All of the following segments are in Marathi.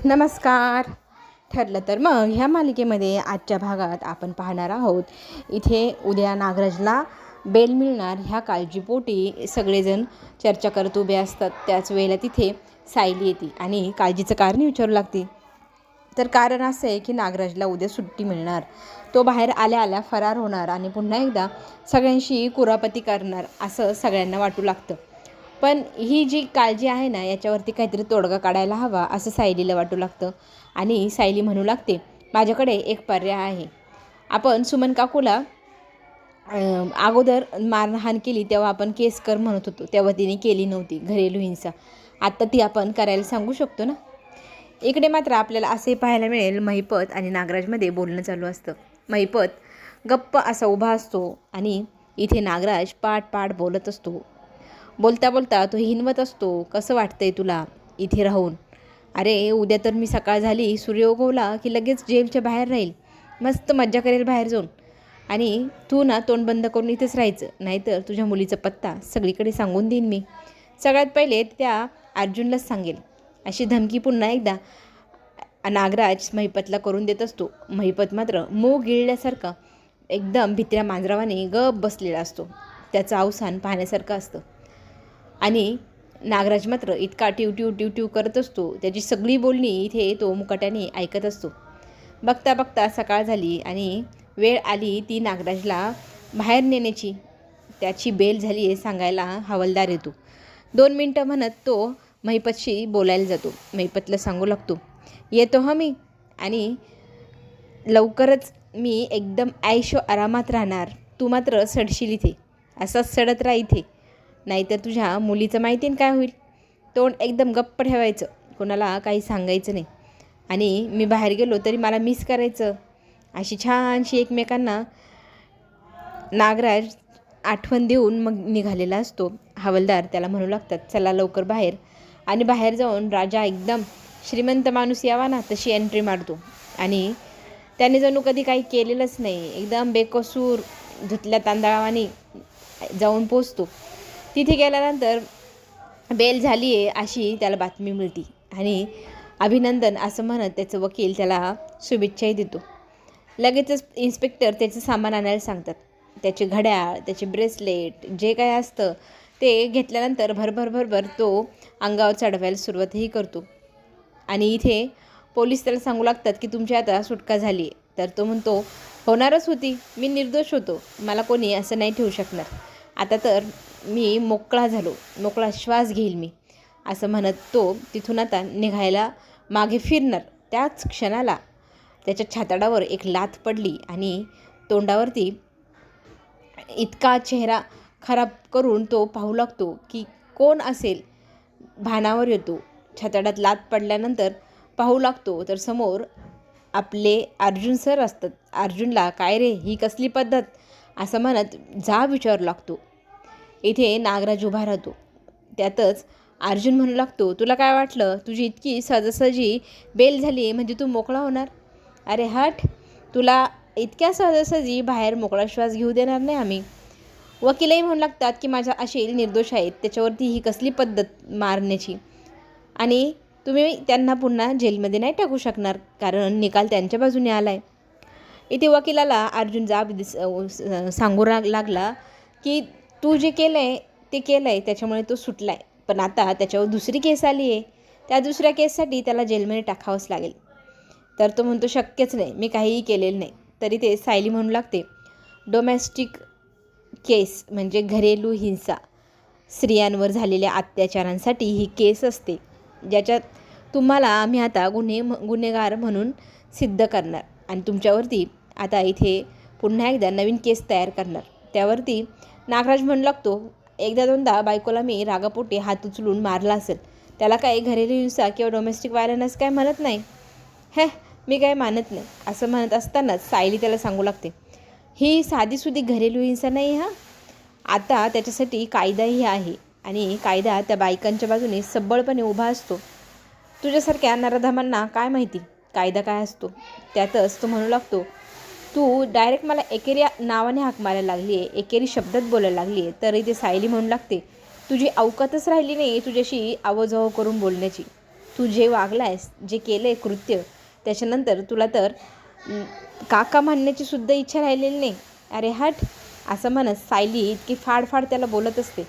नमस्कार. ठरलं तर मग ह्या मालिकेमध्ये आजच्या भागात आपण पाहणार आहोत. इथे उद्या नागराजला बेल मिळणार ह्या काळजीपोटी सगळेजण चर्चा करत उभे असतात. त्याच वेळेला तिथे सायली येते आणि काळजीचं कारण विचारू लागते. तर कारण असं आहे की नागराजला उद्या सुट्टी मिळणार, तो बाहेर आल्या आल्या फरार होणार आणि पुन्हा एकदा सगळ्यांशी कुरापती करणार असं सगळ्यांना वाटू लागतं. पण ही जी काळजी आहे ना, याच्यावरती काहीतरी तोडगा काढायला हवा असं सायलीला वाटू लागतं. आणि सायली म्हणू लागते, माझ्याकडे एक पर्याय आहे. आपण सुमन काकूला अगोदर मारहाण केली तेव्हा आपण केस कर म्हणत होतो, तेव्हा तिने केली नव्हती घरेलू हिंसा. आत्ता ती आपण करायला सांगू शकतो ना. इकडे मात्र आपल्याला असे पाहायला मिळेल, महिपत आणि नागराजमध्ये बोलणं चालू असतं. महिपत गप्प असा उभा असतो आणि इथे नागराज पाठ पाठ बोलत असतो. बोलता बोलता तो हिनवत असतो, कसं वाटतंय तुला इथे राहून? अरे उद्या तर मी सकाळ झाली, सूर्य उगवला की लगेच जेलच्या बाहेर राहील, मस्त मज्जा करेल बाहेर जाऊन. आणि तू ना तोंड बंद करून इथेच राहायचं, नाहीतर तुझ्या मुलीचा पत्ता सगळीकडे सांगून देईन मी. सगळ्यात पहिले त्या अर्जुनलाच सांगेल, अशी धमकी पुन्हा एकदा नागराज महिपतला करून देत असतो. महिपत मात्र मूग गिळल्यासारखा एकदम भित्र्या मांजरावाने गप बसलेला असतो. त्याचं अवसान पाहण्यासारखं असतं. आणि नागराज मात्र इतका टिव टिव टिव टिव करत असतो, त्याची सगळी बोलणी इथे तो मुकाट्याने ऐकत असतो. बघता बघता सकाळ झाली आणि वेळ आली ती नागराजला बाहेर नेण्याची. त्याची बेल झाली आहे सांगायला हवालदार येतो. 2 मिनटं म्हणत तो महिपतशी बोलायला जातो. महिपतला सांगू लागतो, येतो हं मी, आणि लवकरच मी एकदम ऐशो आरामात राहणार. तू मात्र सडशील इथे, असाच सडत राहा इथे, नाहीतर तुझ्या मुलीचं माहिती काय होईल. तोंड एकदम गप्प ठेवायचं, कोणाला काही सांगायचं नाही. आणि मी बाहेर गेलो तरी मला मिस करायचं. अशी छानशी एकमेकांना नागराज आठवण देऊन मग निघालेला असतो. हवालदार त्याला म्हणू लागतात, चला लवकर बाहेर. आणि बाहेर जाऊन राजा एकदम श्रीमंत माणूस यावा ना तशी एंट्री मारतो. आणि त्याने जणू कधी काही केलेलंच नाही, एकदम बेकसूर धुतल्या तांदळावानी जाऊन पोचतो. तिथे गेल्यानंतर बेल झाली आहे अशी त्याला बातमी मिळते आणि अभिनंदन असं म्हणत त्याचं वकील त्याला शुभेच्छाही देतो. लगेचच इन्स्पेक्टर त्याचं सामान आणायला सांगतात. त्याचे घड्याळ, त्याचे ब्रेसलेट जे काय असतं ते घेतल्यानंतर भरभर तो अंगावर चढवायला सुरुवातही करतो. आणि इथे पोलीस त्याला सांगू लागतात की तुमची आता सुटका झाली आहे. तर तो म्हणतो, होणारच होती, मी निर्दोष होतो, मला कोणी असं नाही ठेवू शकणार. आता तर मी मोकळा झालो, मोकळा श्वास घेईल मी, असं म्हणत तो तिथून आता निघायला मागे फिरणार. त्याच क्षणाला त्याच्या छाताडावर एक लाथ पडली आणि तोंडावरती इतका चेहरा खराब करून तो पाहू लागतो की कोण असेल. भानावर येतो. छाताडात लाथ पडल्यानंतर पाहू लागतो तर समोर आपले अर्जुन सर असतात. अर्जुनला काय रे ही कसली पद्धत असं म्हणत जाब विचारू लागतो. इथे नागराज उभा राहतो. त्यातच अर्जुन म्हणू लागतो, तुला काय वाटलं तुझी इतकी सहजासहजी बेल झाली म्हणजे तू मोकळा होणार? अरे हट, तुला इतक्या सहजासहजी बाहेर मोकळा श्वास घेऊ देणार नाही आम्ही. वकीलही म्हणू लागतात की माझ्या असे निर्दोष आहेत, त्याच्यावरती ही कसली पद्धत मारण्याची, आणि तुम्ही त्यांना पुन्हा जेलमध्ये नाही टाकू शकणार कारण निकाल त्यांच्या बाजूने आला आहे. इथे वकिलाला अर्जुन जाब सांगू लागला की तू जे केलं आहे ते केलं आहे, त्याच्यामुळे तो सुटला आहे, पण आता त्याच्यावर दुसरी केस आली आहे, त्या दुसऱ्या केससाठी त्याला जेलमध्ये टाकावंच लागेल. तर तो म्हणतो शक्यच नाही, मी काहीही केलेलं नाही. तरी ते सायली म्हणू लागते, डोमेस्टिक केस म्हणजे घरेलू हिंसा, स्त्रियांवर झालेल्या अत्याचारांसाठी ही केस असते, ज्याच्यात तुम्हाला आम्ही आता गुन्हेगार म्हणून सिद्ध करणार आणि तुमच्यावरती आता इथे पुन्हा एकदा नवीन केस तयार करणार. त्यावरती नागराज म्हणू लागतो, एकदा दोनदा बायकोला मी रागापोटी हात उचलून मारला असेल, त्याला काही घरेलू हिंसा किंवा डोमेस्टिक व्हायलन्स काय म्हणत नाही, मी काय मानत नाही. असं म्हणत असतानाच सायली त्याला सांगू लागते, ही साधीसुधी घरेलू हिंसा नाही आता त्याच्यासाठी कायदाही आहे आणि कायदा त्या बायकांच्या बाजूने सबळपणे उभा असतो. तुझ्यासारख्या नराधमांना काय माहिती कायदा काय असतो. त्यातच तो म्हणू लागतो, तू डायरेक्ट मला एकेरी नावाने हाक मारायला लागली आहे, एकेरी शब्दात बोलायला लागली आहे. तरी ते सायली म्हणू लागते, तुझी अवकातच राहिली नाही तुझ्याशी आवजाव करून बोलण्याची. तू जे वागलायस, जे केलं आहे कृत्य, त्याच्यानंतर तुला तर काका म्हणण्याची सुद्धा इच्छा राहिलेली नाही. अरे हट, असं म्हणत सायली इतकी फाडफाड त्याला बोलत असते.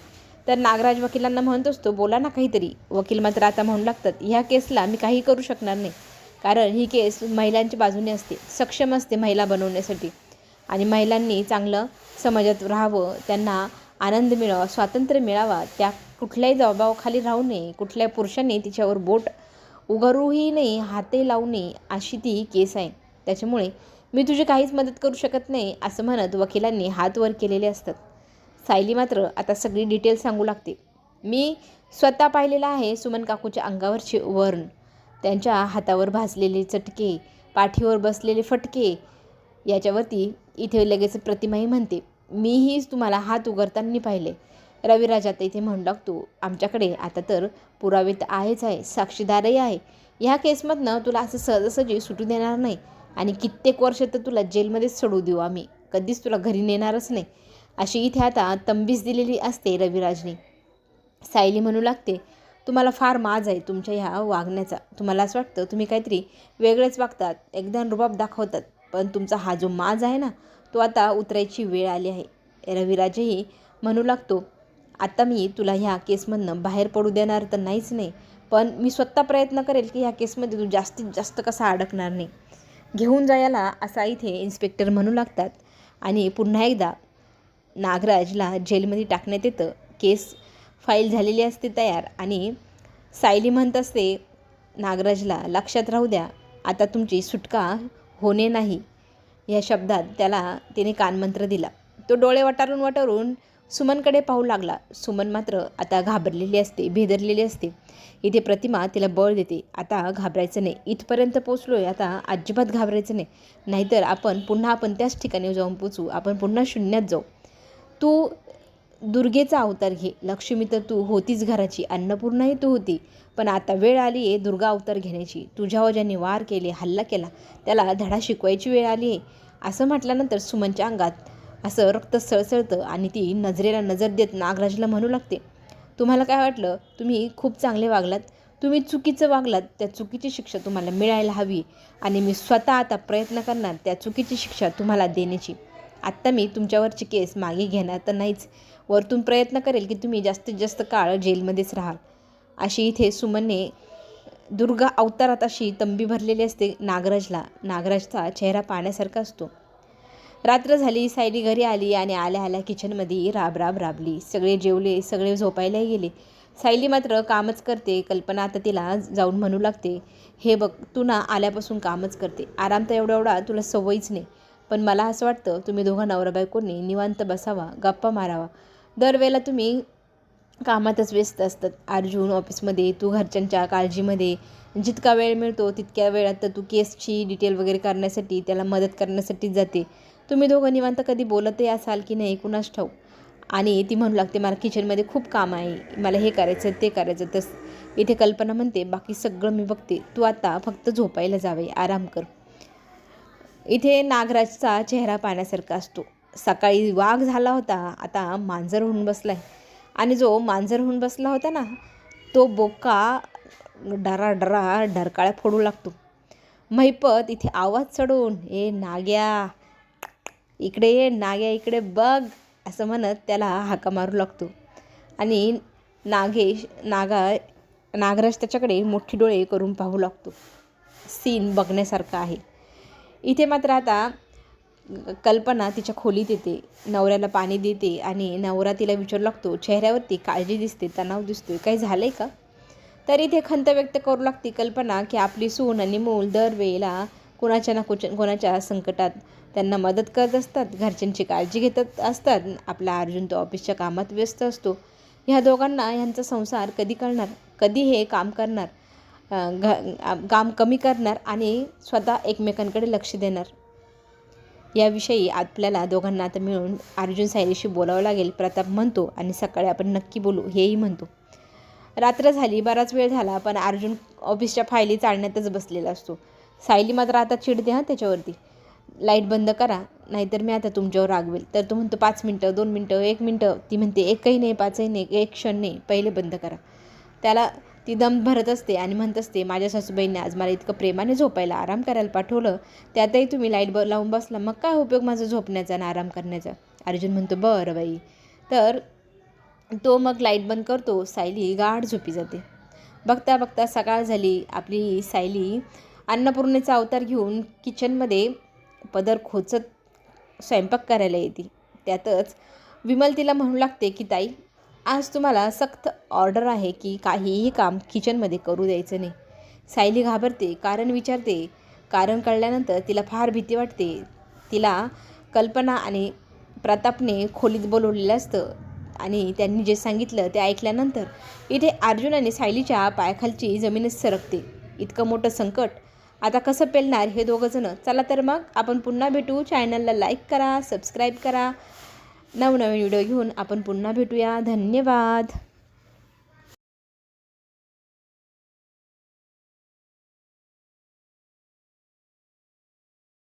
तर नागराज वकिलांना म्हणत असतो, बोला ना काहीतरी. वकील मात्र आता म्हणू लागतात, ह्या केसला मी काही करू शकणार नाही, कारण ही केस महिलांच्या बाजूने असते, सक्षम असते महिला बनवण्यासाठी. आणि महिलांनी चांगलं समाजात राहावं, त्यांना आनंद मिळावा, स्वातंत्र्य मिळावा, त्या कुठल्याही दबावाखाली राहू नये, कुठल्याही पुरुषांनी तिच्यावर बोट उगारूही नाही, हातही लावू नये, अशी ती केस आहे. त्याच्यामुळे मी तुझी काहीच मदत करू शकत नाही, असं म्हणत वकिलांनी हात वर केलेले असतात. सायली मात्र आता सगळी डिटेल सांगू लागते. मी स्वतः पाहिलेलं आहे सुमन काकूच्या अंगावरचे वर्ण, त्यांच्या हातावर भाजलेले चटके, पाठीवर बसलेले फटके. याच्यावरती इथे लगेच प्रतिमाही म्हणते, मीही तुम्हाला हात उगारताना पाहिले. रविराज आता इथे म्हणू लागतो, आमच्याकडे आता तर पुरावे तर आहेच आहे, साक्षीदारही आहे. ह्या केसमधनं तुला असं सहजासहजी सुटू देणार नाही आणि कित्येक वर्ष तर तुला जेलमध्येच सोडू देऊ आम्ही, कधीच तुला घरी नेणारच नाही, अशी इथे आता तंबीस दिलेली असते रविराजने. सायली म्हणू लागते, तुम्हाला फार माज आहे तुमच्या ह्या वागण्याचा. तुम्हाला असं वाटतं तुम्ही काहीतरी वेगळंच वागतात, एकदम रुबाब दाखवतात, पण तुमचा हा जो माज आहे ना, तो आता उतरायची वेळ आली आहे. रविराजही म्हणू लागतो, आता मी तुला ह्या केसमधनं बाहेर पडू देणार तर नाहीच नाही, पण मी स्वतः प्रयत्न करेल की ह्या केसमध्ये तू जास्तीत जास्त कसा अडकणार नाही. घेऊन जायला असा इथे इन्स्पेक्टर म्हणू लागतात. आणि पुन्हा एकदा नागराजला जेलमध्ये टाकण्यात येतं. केस फाईल झालेली असते तयार आणि सायली म्हणत असते नागराजला, लक्षात राहू द्या, आता तुमची सुटका होणे नाही. या शब्दात त्याला तिने कानमंत्र दिला. तो डोळे वटारून सुमनकडे पाहू लागला. सुमन मात्र आता घाबरलेली असते, भेदरलेली असते. इथे प्रतिमा तिला बळ देते, आता घाबरायचं नाही, इथपर्यंत पोचलोय, आता अजिबात घाबरायचं नाही, नाहीतर आपण त्याच ठिकाणी जाऊन पोचू, आपण पुन्हा शून्यात जाऊ. तू दुर्गेचा अवतार घे, लक्ष्मी तर तू होतीच घराची, अन्नपूर्णाही तू होती, पण आता वेळ आली आहे दुर्गा अवतार घेण्याची. तुझ्यावर ज्यांनी वार केले, हल्ला केला, त्याला धडा शिकवायची वेळ आली आहे. असं म्हटल्यानंतर सुमनच्या अंगात असं रक्त सळसळतं आणि ती नजरेला नजर देत नागराजला म्हणू लागते, तुम्हाला काय वाटलं? तुम्ही खूप चांगले वागलात, तुम्ही चुकीचं वागलात, त्या चुकीची शिक्षा तुम्हाला मिळायला हवी आणि मी स्वतः आता प्रयत्न करणार त्या चुकीची शिक्षा तुम्हाला देण्याची. आत्ता मी तुमच्यावरची केस मागे घेणार तर नाहीच, वरतून प्रयत्न करेल की तुम्ही जास्तीत जास्त काळ जेलमध्येच राहाल. अशी इथे सुमनने दुर्गा अवतारात अशी तंबी भरलेली असते नागराजला. नागराजचा चेहरा पाहण्यासारखा असतो. रात्र झाली, सायली घरी आली आणि आल्या आल्या किचनमध्ये राबली. सगळे जेवले, सगळे झोपायलाही गेले. सायली मात्र कामच करते. कल्पना आता तिला जाऊन म्हणू लागते, हे बघ, तू ना आल्यापासून कामच करते, आराम तर एवढा तुला सवयच नाही, पण मला असं वाटतं तुम्ही दोघं नवरा बायकोनी निवांत बसावा, गप्पा मारावा. दरवेळेला तुम्ही कामातच व्यस्त असतात. अर्जुन ऑफिसमध्ये, तू घरच्यांच्या काळजीमध्ये. जितका वेळ मिळतो तितक्या वेळात तर तू केसची डिटेल वगैरे करण्यासाठी, त्याला मदत करण्यासाठीच जाते. तुम्ही दोघं निवांत कधी बोलतही असाल की नाही कुणास ठाऊक. आणि ती म्हणू लागते, मला किचनमध्ये खूप काम आहे, मला हे करायचं ते करायचं. तसं इथे कल्पना म्हणते, बाकी सगळं मी बघते, तू आता फक्त झोपायला जावे, आराम कर. इथे नागराजचा चेहरा पाहण्यासारखा असतो. सकाळी वाघ झाला होता, आता मांजर होऊन बसलाय. आणि जो मांजर होऊन बसला होता ना, तो बोका डरा डरकाळ्या फोडू लागतो. महिपत इथे आवाज चढवून, ए नाग्या इकडे ये, नाग्या इकडे बघ, असं म्हणत त्याला हाका मारू लागतो. आणि नागराज त्याच्याकडे मोठी डोळे करून पाहू लागतो. सीन बघण्यासारखा आहे. इथे मात्र आता कल्पना तिच्या खोलीत येते, नवऱ्याला पाणी देते आणि नवरा तिला विचारू लागतो, चेहऱ्यावरती काळजी दिसते, तणाव दिसतोय, काही झालं आहे का? तर इथे खंत व्यक्त करू लागते कल्पना की आपली सून आणि मूल दरवेळेला कोणाच्या ना कोणाच्या संकटात त्यांना मदत करत असतात, घरच्यांची काळजी घेत असतात. आपला अर्जुन तो ऑफिसच्या कामात व्यस्त असतो. ह्या दोघांना ह्यांचा संसार कधी करणार, कधी हे काम करणार, काम कमी करणार आणि स्वतः एकमेकांकडे लक्ष देणार, याविषयी आपल्याला दोघांना आता मिळून अर्जुन सायलीशी बोलावं लागेल, प्रताप म्हणतो. आणि सकाळी आपण नक्की बोलू हेही म्हणतो. रात्र झाली, बराच वेळ झाला, पण अर्जुन ऑफिसच्या फायली चालण्यातच बसलेला असतो. सायली मात्र आता चिडते त्याच्यावरती, लाईट बंद करा, नाहीतर मी आता तुमच्यावर रागवेल. तर तो म्हणतो 5 मिनटं, 2 मिनटं, 1 मिनटं. ती म्हणते एकही नाही, 5ही नाही, 1 क्षण नाही, पहिले बंद करा. ती दम भरत असते आणि म्हणत असते, माझ्या सासूबाईंनी आज मला इतकं प्रेमाने झोपायला, आराम करायला पाठवलं, त्यातही तुम्ही लाईट लावून बसला, मग काय उपयोग माझा झोपण्याचा आणि आराम करण्याचा. अर्जुन म्हणतो, बरं बाई. तर तो मग लाईट बंद करतो. सायली गाढ झोपी जाते. बघता बघता सकाळ झाली. आपली सायली अन्नपूर्णेचा अवतार घेऊन किचनमध्ये पदर खोचत स्वयंपाक करायला येते. त्यातच विमल तिला म्हणू लागते की ताई, आज तुम्हाला सक्त ऑर्डर आहे की काहीही काम किचनमध्ये करू द्यायचं नाही. सायली घाबरते, कारण विचारते. कारण कळल्यानंतर तिला फार भीती वाटते. तिला कल्पना आणि प्रतापने खोलीत बोलवलेलं असतं आणि त्यांनी जे सांगितलं ते ऐकल्यानंतर इथे अर्जुन आणि सायलीच्या पायाखालची जमीनच सरकते. इतकं मोठं संकट आता कसं पेलणार हे दोघंजणं. चला तर मग आपण पुन्हा भेटू. चॅनलला लाईक करा, सबस्क्राईब करा. नवनवीन व्हिडिओ घेऊन आपण पुन्हा भेटूया. धन्यवाद.